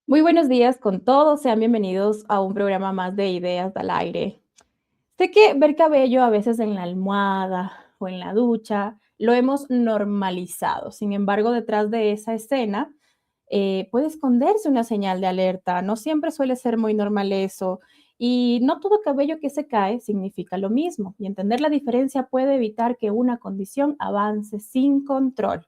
Muy buenos días con todos, sean bienvenidos a un programa más de Ideas al Aire. Sé que ver cabello a veces en la almohada o en la ducha lo hemos normalizado. Sin embargo, detrás de esa escena puede esconderse una señal de alerta. No siempre suele ser muy normal eso. Y no todo cabello que se cae significa lo mismo. Y entender la diferencia puede evitar que una condición avance sin control.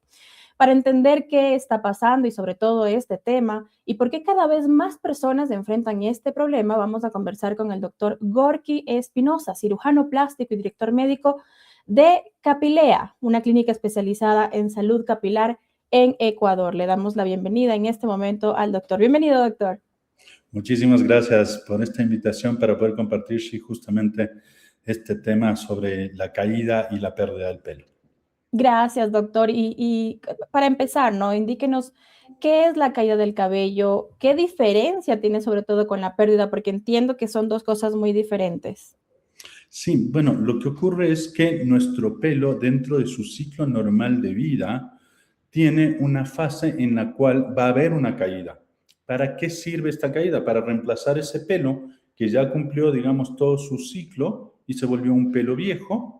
Para entender qué está pasando y sobre todo este tema y por qué cada vez más personas enfrentan este problema, vamos a conversar con el doctor Gorky Espinosa, cirujano plástico y director médico de Capilea, una clínica especializada en salud capilar en Ecuador. Le damos la bienvenida en este momento al doctor. Bienvenido, doctor. Muchísimas gracias por esta invitación para poder compartir justamente este tema sobre la caída y la pérdida del pelo. Gracias, doctor. Y para empezar, ¿no? Indíquenos qué es la caída del cabello, qué diferencia tiene sobre todo con la pérdida, porque entiendo que son dos cosas muy diferentes. Sí, bueno, lo que ocurre es que nuestro pelo, dentro de su ciclo normal de vida, tiene una fase en la cual va a haber una caída. ¿Para qué sirve esta caída? Para reemplazar ese pelo que ya cumplió, digamos, todo su ciclo y se volvió un pelo viejo,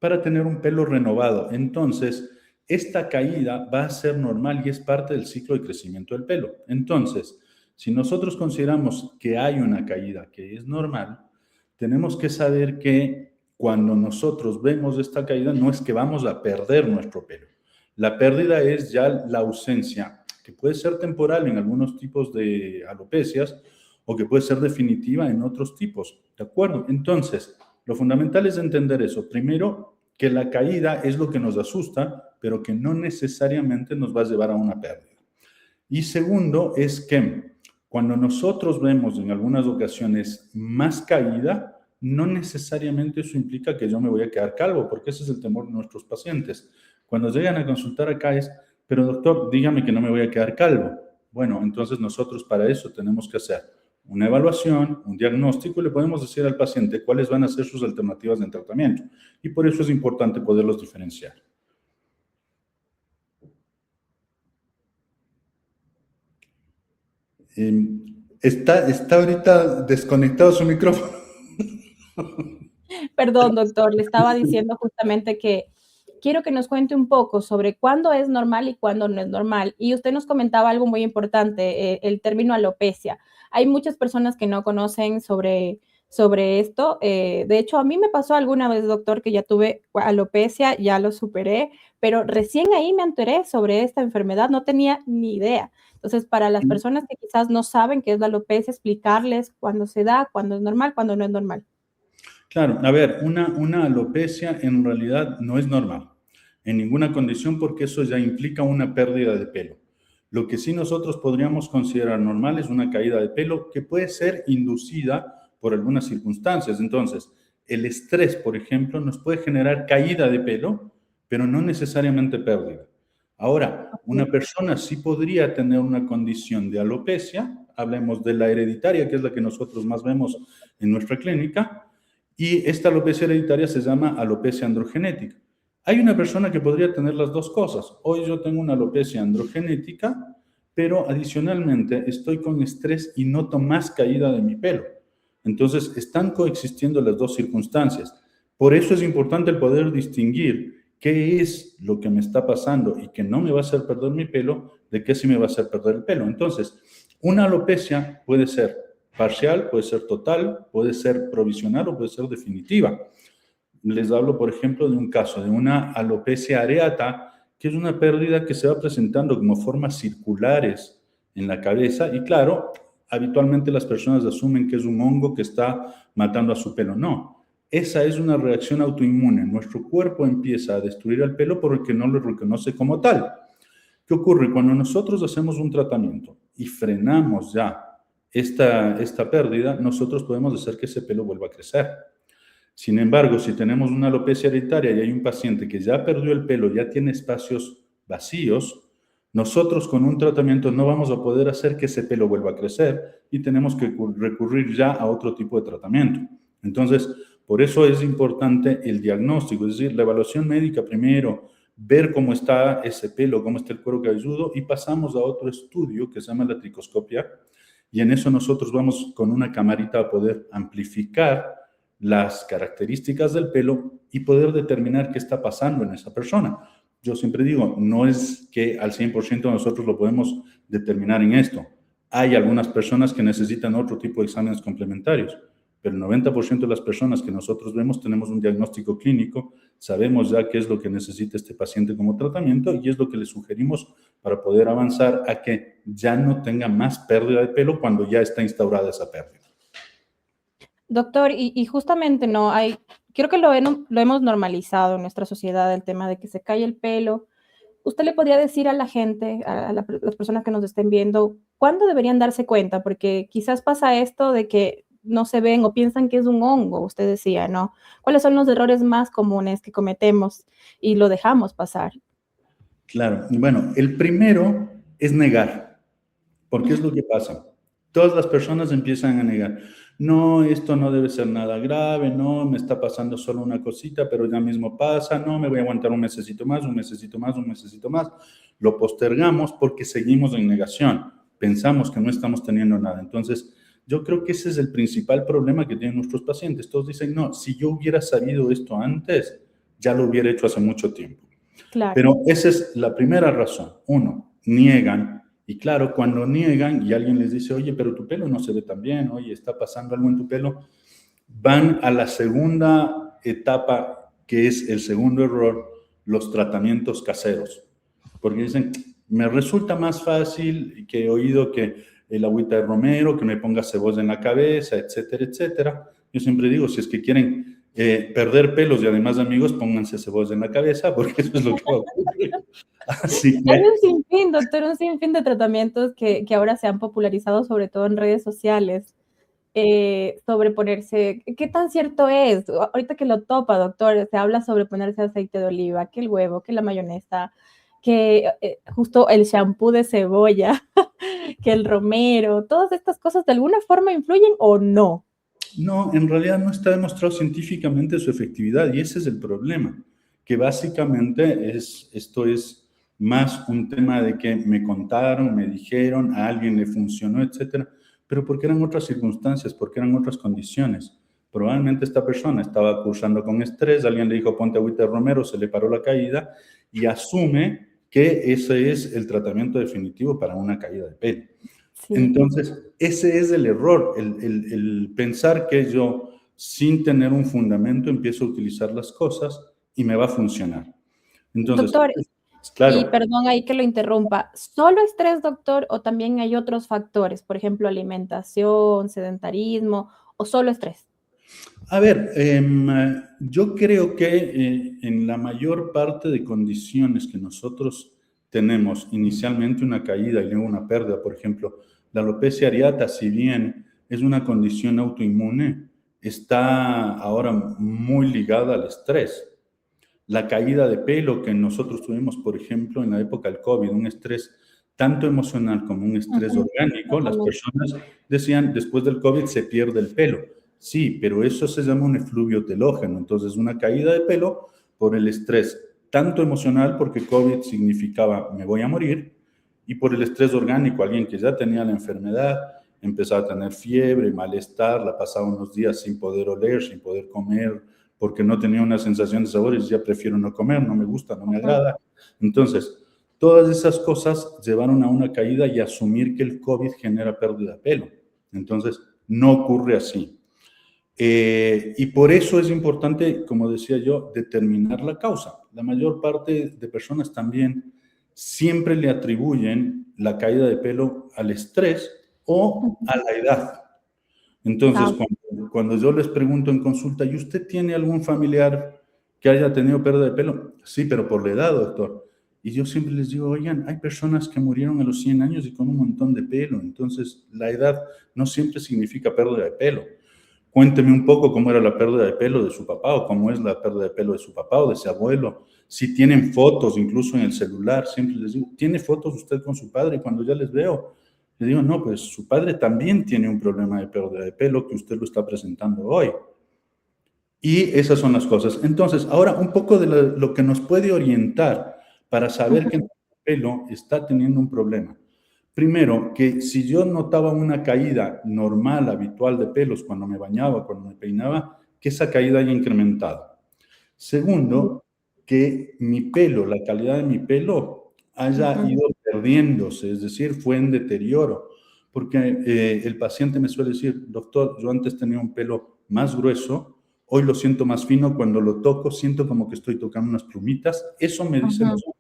para tener un pelo renovado. Entonces, esta caída va a ser normal y es parte del ciclo de crecimiento del pelo. Entonces, si nosotros consideramos que hay una caída que es normal, tenemos que saber que cuando nosotros vemos esta caída no es que vamos a perder nuestro pelo. La pérdida es ya la ausencia, que puede ser temporal en algunos tipos de alopecias o que puede ser definitiva en otros tipos, ¿de acuerdo? Entonces, lo fundamental es entender eso. Primero, que la caída es lo que nos asusta, pero que no necesariamente nos va a llevar a una pérdida. Y segundo, es que cuando nosotros vemos en algunas ocasiones más caída, no necesariamente eso implica que yo me voy a quedar calvo, porque ese es el temor de nuestros pacientes. Cuando llegan a consultar acá es, pero doctor, dígame que no me voy a quedar calvo. Bueno, entonces nosotros para eso tenemos que hacer una evaluación, un diagnóstico y le podemos decir al paciente cuáles van a ser sus alternativas de tratamiento. Y por eso es importante poderlos diferenciar. Está ahorita desconectado su micrófono. Perdón, doctor, le estaba diciendo justamente que quiero que nos cuente un poco sobre cuándo es normal y cuándo no es normal. Y usted nos comentaba algo muy importante, el término alopecia. Hay muchas personas que no conocen sobre esto. De hecho, a mí me pasó alguna vez, doctor, que ya tuve alopecia, ya lo superé, pero recién ahí me enteré sobre esta enfermedad, no tenía ni idea. Entonces, para las personas que quizás no saben qué es la alopecia, explicarles cuándo se da, cuándo es normal, cuándo no es normal. Claro, a ver, una alopecia en realidad no es normal en ninguna condición porque eso ya implica una pérdida de pelo. Lo que sí nosotros podríamos considerar normal es una caída de pelo que puede ser inducida por algunas circunstancias. Entonces, el estrés, por ejemplo, nos puede generar caída de pelo, pero no necesariamente pérdida. Ahora, una persona sí podría tener una condición de alopecia, hablemos de la hereditaria, que es la que nosotros más vemos en nuestra clínica, y esta alopecia hereditaria se llama alopecia androgenética. Hay una persona que podría tener las dos cosas. Hoy yo tengo una alopecia androgenética, pero adicionalmente estoy con estrés y noto más caída de mi pelo. Entonces, están coexistiendo las dos circunstancias. Por eso es importante el poder distinguir qué es lo que me está pasando y que no me va a hacer perder mi pelo, de qué sí me va a hacer perder el pelo. Entonces, una alopecia puede ser parcial, puede ser total, puede ser provisional o puede ser definitiva. Les hablo, por ejemplo, de un caso de una alopecia areata, que es una pérdida que se va presentando como formas circulares en la cabeza y claro, habitualmente las personas asumen que es un hongo que está matando a su pelo. No, esa es una reacción autoinmune. Nuestro cuerpo empieza a destruir el pelo porque no lo reconoce como tal. ¿Qué ocurre? Cuando nosotros hacemos un tratamiento y frenamos ya esta pérdida, nosotros podemos hacer que ese pelo vuelva a crecer. Sin embargo, si tenemos una alopecia hereditaria y hay un paciente que ya perdió el pelo, ya tiene espacios vacíos, nosotros con un tratamiento no vamos a poder hacer que ese pelo vuelva a crecer y tenemos que recurrir ya a otro tipo de tratamiento. Entonces, por eso es importante el diagnóstico, es decir, la evaluación médica primero, ver cómo está ese pelo, cómo está el cuero cabelludo y pasamos a otro estudio que se llama la tricoscopia, y en eso nosotros vamos con una camarita a poder amplificar las características del pelo y poder determinar qué está pasando en esa persona. Yo siempre digo, no es que al 100% nosotros lo podemos determinar en esto. Hay algunas personas que necesitan otro tipo de exámenes complementarios, pero el 90% de las personas que nosotros vemos tenemos un diagnóstico clínico, sabemos ya qué es lo que necesita este paciente como tratamiento y es lo que le sugerimos para poder avanzar a que ya no tenga más pérdida de pelo cuando ya está instaurada esa pérdida. Doctor, y justamente no hay, creo que lo hemos normalizado en nuestra sociedad, el tema de que se cae el pelo. ¿Usted le podría decir a la gente, las personas que nos estén viendo, cuándo deberían darse cuenta? Porque quizás pasa esto de que no se ven o piensan que es un hongo, usted decía, ¿no? ¿Cuáles son los errores más comunes que cometemos y lo dejamos pasar? Claro, bueno, el primero es negar, porque es lo que pasa. Todas las personas empiezan a negar. No, esto no debe ser nada grave, no, me está pasando solo una cosita, pero ya mismo pasa, no, me voy a aguantar un mesecito más, un mesecito más, un mesecito más. Lo postergamos porque seguimos en negación, pensamos que no estamos teniendo nada. Entonces, yo creo que ese es el principal problema que tienen nuestros pacientes. Todos dicen, no, si yo hubiera sabido esto antes, ya lo hubiera hecho hace mucho tiempo. Claro. Pero esa es la primera razón. Uno, niegan. Y claro, cuando niegan y alguien les dice, oye, pero tu pelo no se ve tan bien, oye, está pasando algo en tu pelo, van a la segunda etapa, que es el segundo error, los tratamientos caseros. Porque dicen, me resulta más fácil que he oído que el agüita de romero, que me ponga cebolla en la cabeza, etcétera, etcétera. Yo siempre digo, si es que quieren perder pelos y además amigos, pónganse cebolla en la cabeza, porque eso es lo que va a ocurrir. Así que... Hay un sinfín, doctor, un sinfín de tratamientos que ahora se han popularizado, sobre todo en redes sociales, sobre ponerse, ¿qué tan cierto es? Ahorita que lo topa, doctor, se habla sobre ponerse aceite de oliva, que el huevo, que la mayonesa, que justo el shampoo de cebolla, que el romero, todas estas cosas de alguna forma influyen o no. No, en realidad no está demostrado científicamente su efectividad y ese es el problema, que básicamente esto es más un tema de que me contaron, me dijeron, a alguien le funcionó, etcétera, pero porque eran otras circunstancias, porque eran otras condiciones. Probablemente esta persona estaba cursando con estrés, alguien le dijo ponte agüita de romero, se le paró la caída y asume que ese es el tratamiento definitivo para una caída de pelo. Sí. Entonces, ese es el error, el pensar que yo, sin tener un fundamento, empiezo a utilizar las cosas y me va a funcionar. Entonces, Doctor, claro. y perdón ahí que lo interrumpa, ¿solo estrés, doctor, o también hay otros factores? Por ejemplo, alimentación, sedentarismo, o solo estrés. A ver, yo creo que en la mayor parte de condiciones que nosotros tenemos, inicialmente una caída y luego una pérdida, por ejemplo, la alopecia areata, si bien es una condición autoinmune, está ahora muy ligada al estrés. La caída de pelo que nosotros tuvimos, por ejemplo, en la época del COVID, un estrés tanto emocional como un estrés orgánico, las personas decían, después del COVID se pierde el pelo. Sí, pero eso se llama un efluvio telógeno, entonces una caída de pelo por el estrés, tanto emocional, porque COVID significaba me voy a morir, y por el estrés orgánico, alguien que ya tenía la enfermedad, empezaba a tener fiebre, malestar, la pasaba unos días sin poder oler, sin poder comer, porque no tenía una sensación de sabor y decía, prefiero no comer, no me gusta, no me agrada. Entonces, todas esas cosas llevaron a una caída y asumir que el COVID genera pérdida de pelo. Entonces, no ocurre así. Y por eso es importante, como decía yo, determinar la causa. La mayor parte de personas también siempre le atribuyen la caída de pelo al estrés o a la edad. Entonces, cuando yo les pregunto en consulta, ¿y usted tiene algún familiar que haya tenido pérdida de pelo? Sí, pero por la edad, doctor. Y yo siempre les digo, oigan, hay personas que murieron a los 100 años y con un montón de pelo. Entonces, la edad no siempre significa pérdida de pelo. Cuénteme un poco cómo era la pérdida de pelo de su papá o cómo es la pérdida de pelo de su papá o de su abuelo. Si tienen fotos, incluso en el celular, siempre les digo, ¿tiene fotos usted con su padre? Y cuando ya les veo, le digo, no, pues su padre también tiene un problema de pérdida de pelo que usted lo está presentando hoy. Y esas son las cosas. Entonces, ahora un poco de lo que nos puede orientar para saber que el pelo está teniendo un problema. Primero, que si yo notaba una caída normal, habitual de pelos cuando me bañaba, cuando me peinaba, que esa caída haya incrementado. Segundo, que mi pelo, la calidad de mi pelo haya Ujú, ido perdiéndose, es decir, fue en deterioro. Porque el paciente me suele decir, doctor, yo antes tenía un pelo más grueso, hoy lo siento más fino, cuando lo toco siento como que estoy tocando unas plumitas. Eso me dicen ujú. los hombres.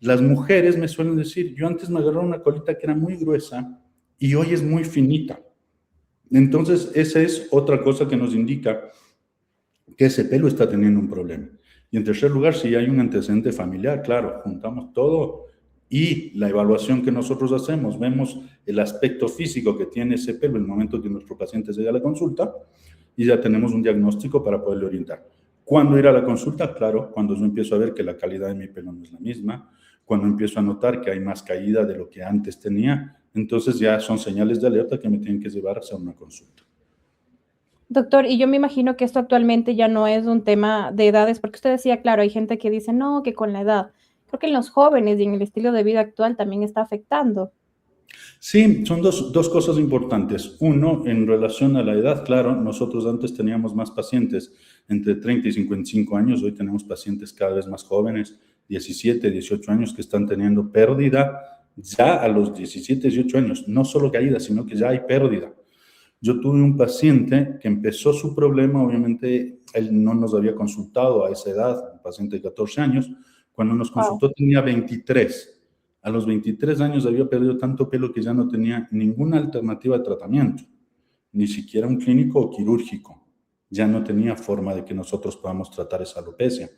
Las mujeres me suelen decir, yo antes me agarraba una colita que era muy gruesa y hoy es muy finita. Entonces, esa es otra cosa que nos indica que ese pelo está teniendo un problema. Y en tercer lugar, si hay un antecedente familiar, claro, juntamos todo y la evaluación que nosotros hacemos, vemos el aspecto físico que tiene ese pelo en el momento que nuestro paciente llega a la consulta y ya tenemos un diagnóstico para poderle orientar. ¿Cuándo ir a la consulta? Claro, cuando yo empiezo a ver que la calidad de mi pelo no es la misma, cuando empiezo a notar que hay más caída de lo que antes tenía, entonces ya son señales de alerta que me tienen que llevar hacia una consulta. Doctor, y yo me imagino que esto actualmente ya no es un tema de edades, porque usted decía, claro, hay gente que dice, no, que con la edad. Creo que en los jóvenes y en el estilo de vida actual también está afectando. Sí, son dos cosas importantes. Uno, en relación a la edad, claro, nosotros antes teníamos más pacientes entre 30 y 55 años, hoy tenemos pacientes cada vez más jóvenes, 17, 18 años, que están teniendo pérdida ya a los 17, 18 años, no solo caída, sino que ya hay pérdida. Yo tuve un paciente que empezó su problema, obviamente él no nos había consultado a esa edad, un paciente de 14 años, cuando nos Wow. consultó tenía 23. A los 23 años había perdido tanto pelo que ya no tenía ninguna alternativa de tratamiento, ni siquiera un clínico o quirúrgico. Ya no tenía forma de que nosotros podamos tratar esa alopecia.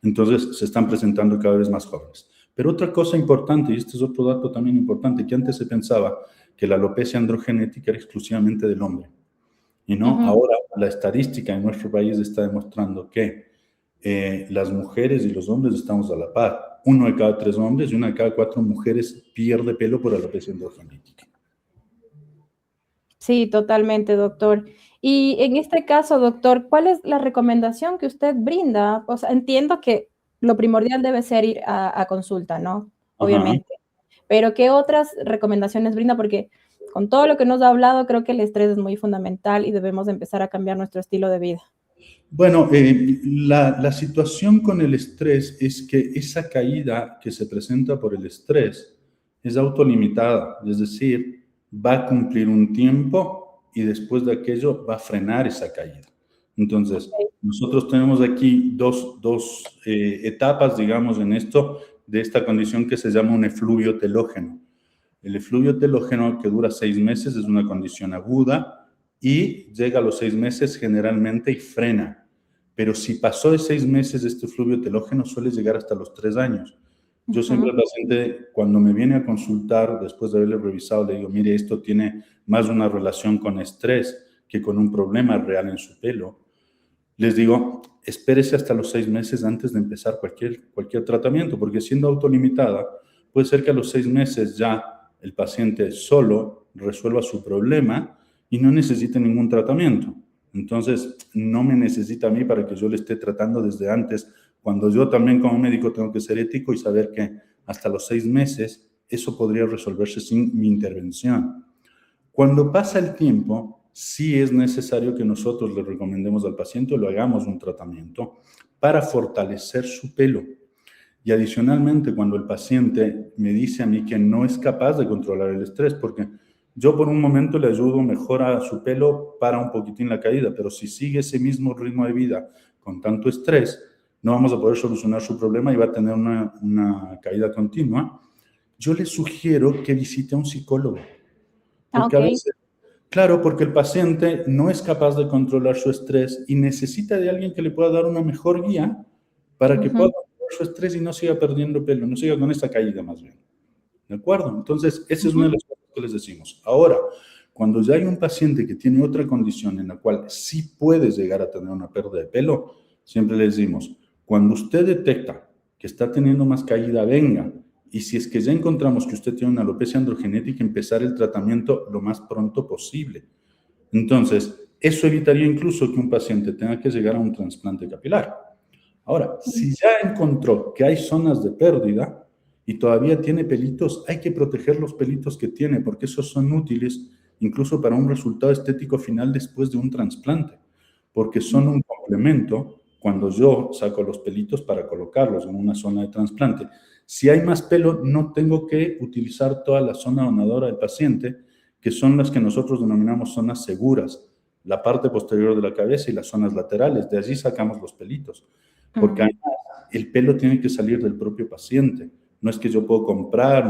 Entonces se están presentando cada vez más jóvenes. Pero otra cosa importante, y este es otro dato también importante, que antes se pensaba que la alopecia androgenética era exclusivamente del hombre. Y no, Ujú. ahora la estadística en nuestro país está demostrando que las mujeres y los hombres estamos a la par. Uno de cada tres hombres y una de cada cuatro mujeres pierde pelo por alopecia androgenética. Sí, totalmente, doctor. Y en este caso, doctor, ¿cuál es la recomendación que usted brinda? O sea, entiendo que lo primordial debe ser ir a consulta, ¿no? Ajá. Obviamente. Pero ¿qué otras recomendaciones brinda? Porque con todo lo que nos ha hablado, creo que el estrés es muy fundamental y debemos empezar a cambiar nuestro estilo de vida. Bueno, la situación con el estrés es que esa caída que se presenta por el estrés es autolimitada, es decir, va a cumplir un tiempo y después de aquello va a frenar esa caída. Entonces, Okey. nosotros tenemos aquí dos etapas, digamos, en esto, de esta condición que se llama un efluvio telógeno. El efluvio telógeno, que dura 6 meses, es una condición aguda y llega a los 6 meses generalmente y frena. Pero si pasó de 6 meses, este efluvio telógeno suele llegar hasta los 3 años. Yo siempre Ujú. al paciente, cuando me viene a consultar, después de haberle revisado, le digo, mire, esto tiene más una relación con estrés que con un problema real en su pelo. Les digo, espérese hasta los 6 meses antes de empezar cualquier tratamiento, porque siendo autolimitada, puede ser que a los 6 meses ya el paciente solo resuelva su problema y no necesite ningún tratamiento. Entonces, no me necesita a mí para que yo le esté tratando desde antes, cuando yo también como médico tengo que ser ético y saber que hasta los 6 meses eso podría resolverse sin mi intervención. Cuando pasa el tiempo, sí es necesario que nosotros le recomendemos al paciente o le hagamos un tratamiento para fortalecer su pelo. Y adicionalmente, cuando el paciente me dice a mí que no es capaz de controlar el estrés, porque yo por un momento le ayudo, mejora su pelo, para un poquitín la caída, pero si sigue ese mismo ritmo de vida con tanto estrés, no vamos a poder solucionar su problema y va a tener una caída continua. Yo le sugiero que visite a un psicólogo, Ah, porque a okey. veces, claro, porque el paciente no es capaz de controlar su estrés y necesita de alguien que le pueda dar una mejor guía para que pueda Ujú. controlar su estrés y no siga perdiendo pelo, no siga con esta caída más bien. ¿De acuerdo? Entonces, esa es una Ujú. de las cosas que les decimos. Ahora, cuando ya hay un paciente que tiene otra condición en la cual sí puede llegar a tener una pérdida de pelo, siempre les decimos, cuando usted detecta que está teniendo más caída, venga. Y si es que ya encontramos que usted tiene una alopecia androgenética, empezar el tratamiento lo más pronto posible. Entonces, eso evitaría incluso que un paciente tenga que llegar a un trasplante capilar. Ahora, si ya encontró que hay zonas de pérdida, y todavía tiene pelitos, hay que proteger los pelitos que tiene, porque esos son útiles incluso para un resultado estético final después de un trasplante, porque son un complemento cuando yo saco los pelitos para colocarlos en una zona de trasplante. Si hay más pelo, no tengo que utilizar toda la zona donadora del paciente, que son las que nosotros denominamos zonas seguras, la parte posterior de la cabeza y las zonas laterales. De allí sacamos los pelitos, porque además el pelo tiene que salir del propio paciente. No es que yo puedo comprar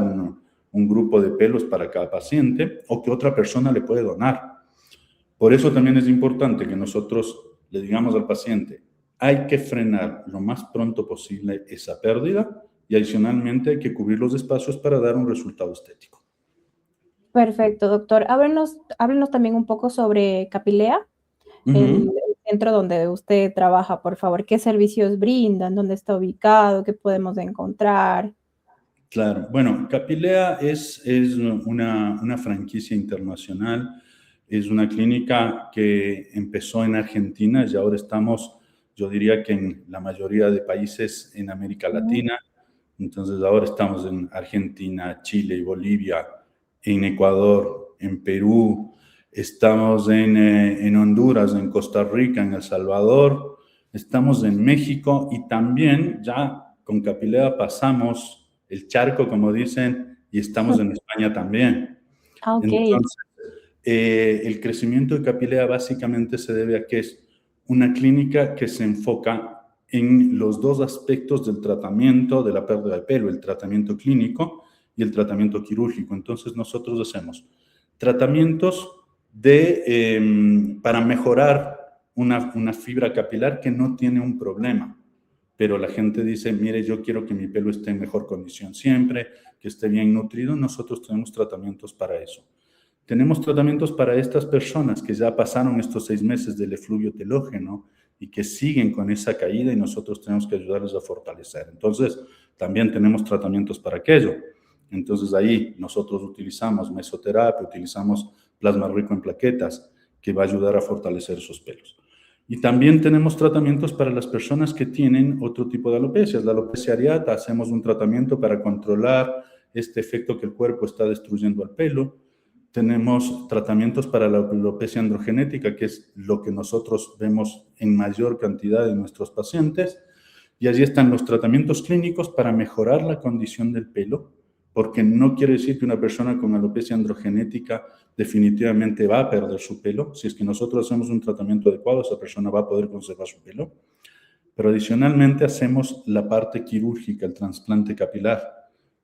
un grupo de pelos para cada paciente o que otra persona le puede donar. Por eso también es importante que nosotros le digamos al paciente, hay que frenar lo más pronto posible esa pérdida y adicionalmente hay que cubrir los espacios para dar un resultado estético. Perfecto, doctor. Háblenos también un poco sobre Capilea, el centro donde usted trabaja, por favor. ¿Qué servicios brindan? ¿Dónde está ubicado? ¿Qué podemos encontrar? Claro, bueno, Capilea es una franquicia internacional, es una clínica que empezó en Argentina y ahora estamos, yo diría que en la mayoría de países en América Latina. Entonces ahora estamos en Argentina, Chile y Bolivia, en Ecuador, en Perú, estamos en Honduras, en Costa Rica, en El Salvador, estamos en México y también ya con Capilea pasamos el charco, como dicen, y estamos en España también. Ah, ok. Entonces, el crecimiento de Capilea básicamente se debe a que es una clínica que se enfoca en los dos aspectos del tratamiento de la pérdida de pelo, el tratamiento clínico y el tratamiento quirúrgico. Entonces nosotros hacemos tratamientos para mejorar una fibra capilar que no tiene un problema, pero la gente dice, mire, yo quiero que mi pelo esté en mejor condición siempre, que esté bien nutrido. Nosotros tenemos tratamientos para eso. Tenemos tratamientos para estas personas que ya pasaron estos 6 meses del efluvio telógeno y que siguen con esa caída y nosotros tenemos que ayudarles a fortalecer. Entonces, también tenemos tratamientos para aquello. Entonces, ahí nosotros utilizamos mesoterapia, utilizamos plasma rico en plaquetas, que va a ayudar a fortalecer sus pelos. Y también tenemos tratamientos para las personas que tienen otro tipo de alopecias. La alopecia areata, hacemos un tratamiento para controlar este efecto que el cuerpo está destruyendo al pelo. Tenemos tratamientos para la alopecia androgenética, que es lo que nosotros vemos en mayor cantidad en nuestros pacientes. Y allí están los tratamientos clínicos para mejorar la condición del pelo, porque no quiere decir que una persona con alopecia androgenética definitivamente va a perder su pelo. Si es que nosotros hacemos un tratamiento adecuado, esa persona va a poder conservar su pelo. Pero adicionalmente hacemos la parte quirúrgica, el trasplante capilar.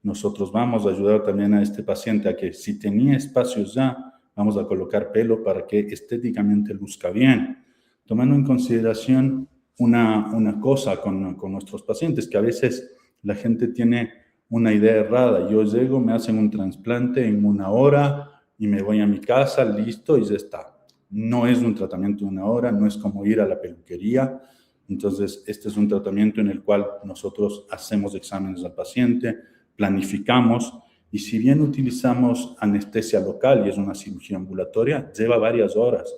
Nosotros vamos a ayudar también a este paciente a que si tenía espacios ya, vamos a colocar pelo para que estéticamente luzca bien. Tomando en consideración una cosa con nuestros pacientes, que a veces la gente tiene una idea errada. Yo llego, me hacen un trasplante en 1 hora y me voy a mi casa, listo, y ya está. No es un tratamiento de 1 hora, no es como ir a la peluquería. Entonces, este es un tratamiento en el cual nosotros hacemos exámenes al paciente, planificamos, y si bien utilizamos anestesia local y es una cirugía ambulatoria, lleva varias horas,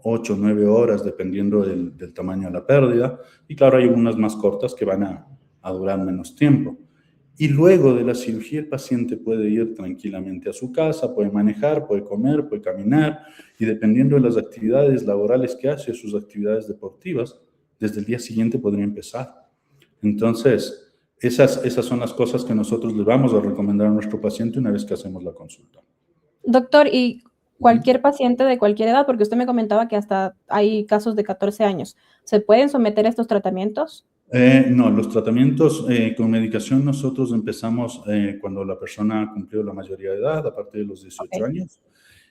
8 o 9 horas, dependiendo del tamaño de la pérdida, y claro, hay unas más cortas que van a durar menos tiempo. Y luego de la cirugía el paciente puede ir tranquilamente a su casa, puede manejar, puede comer, puede caminar, y dependiendo de las actividades laborales que hace, sus actividades deportivas, desde el día siguiente podría empezar. Entonces, esas son las cosas que nosotros le vamos a recomendar a nuestro paciente una vez que hacemos la consulta. Doctor, ¿y cualquier paciente de cualquier edad? Porque usted me comentaba que hasta hay casos de 14 años. ¿Se pueden someter a estos tratamientos? No, los tratamientos con medicación nosotros empezamos cuando la persona cumplió la mayoría de edad, a partir de los 18 años,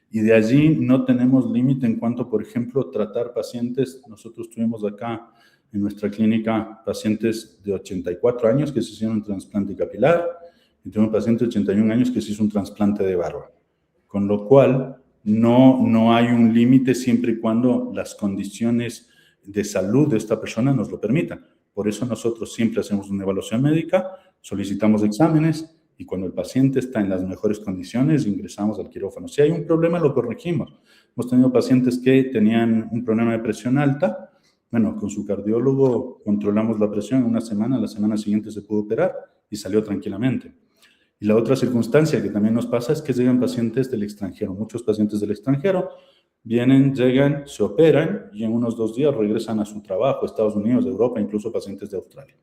y de allí no tenemos límite en cuanto, por ejemplo, tratar pacientes. Nosotros tuvimos acá en nuestra clínica pacientes de 84 años que se hicieron un trasplante capilar, y tuvimos un paciente de 81 años que se hizo un trasplante de barba, con lo cual no hay un límite siempre y cuando las condiciones de salud de esta persona nos lo permitan. Por eso nosotros siempre hacemos una evaluación médica, solicitamos exámenes y cuando el paciente está en las mejores condiciones, ingresamos al quirófano. Si hay un problema, lo corregimos. Hemos tenido pacientes que tenían un problema de presión alta. Bueno, con su cardiólogo controlamos la presión en 1 semana, la semana siguiente se pudo operar y salió tranquilamente. Y la otra circunstancia que también nos pasa es que llegan pacientes del extranjero. Muchos pacientes del extranjero vienen, llegan, se operan y en unos 2 días regresan a su trabajo, Estados Unidos, Europa, incluso pacientes de Australia.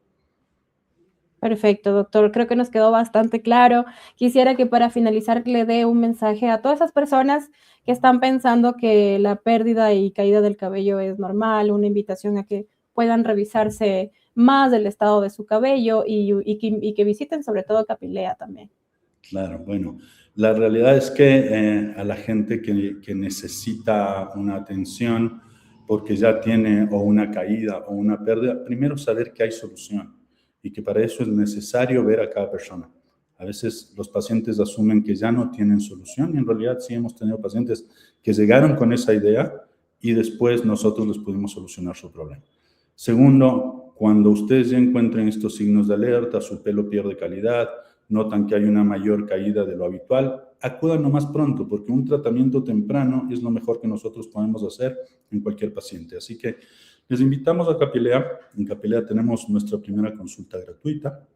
Perfecto, doctor. Creo que nos quedó bastante claro. Quisiera que para finalizar le dé un mensaje a todas esas personas que están pensando que la pérdida y caída del cabello es normal, una invitación a que puedan revisarse más el estado de su cabello y que visiten sobre todo Capilea también. Claro, bueno, la realidad es que a la gente que necesita una atención porque ya tiene o una caída o una pérdida, primero saber que hay solución y que para eso es necesario ver a cada persona. A veces los pacientes asumen que ya no tienen solución y en realidad sí hemos tenido pacientes que llegaron con esa idea y después nosotros les pudimos solucionar su problema. Segundo, cuando ustedes ya encuentren estos signos de alerta, su pelo pierde calidad, notan que hay una mayor caída de lo habitual, acudan lo más pronto, porque un tratamiento temprano es lo mejor que nosotros podemos hacer en cualquier paciente. Así que les invitamos a Capilea. En Capilea tenemos nuestra primera consulta gratuita.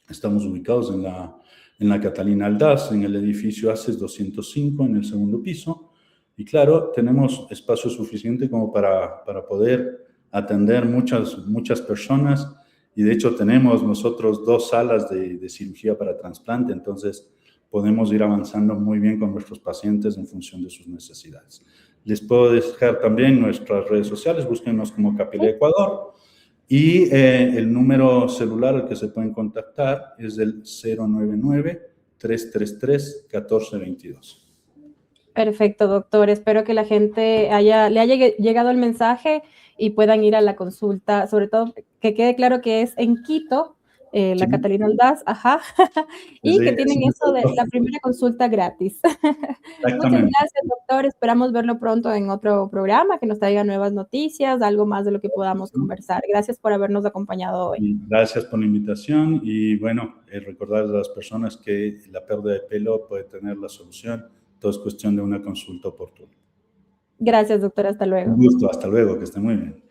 Estamos ubicados en la Catalina Aldaz, en el edificio ACES 205, en el segundo piso. Y claro, tenemos espacio suficiente como para poder atender muchas personas. Y de hecho tenemos nosotros 2 salas de cirugía para trasplante, entonces podemos ir avanzando muy bien con nuestros pacientes en función de sus necesidades. Les puedo dejar también nuestras redes sociales, búsquenos como Capilea Ecuador. Y el número celular al que se pueden contactar es el 099-333-1422. Perfecto, doctor. Espero que la gente le haya llegado el mensaje y puedan ir a la consulta, sobre todo que quede claro que es en Quito, Sí, la Catalina Aldaz, ajá, y que tienen eso de la primera consulta gratis. Muchas exactamente. gracias, doctor. Esperamos verlo pronto en otro programa, que nos traiga nuevas noticias, algo más de lo que podamos conversar. Gracias por habernos acompañado hoy. Y gracias por la invitación y bueno, recordar a las personas que la pérdida de pelo puede tener la solución. Todo es cuestión de una consulta oportuna. Gracias, doctor. Hasta Un luego. gusto, hasta luego, que esté muy bien.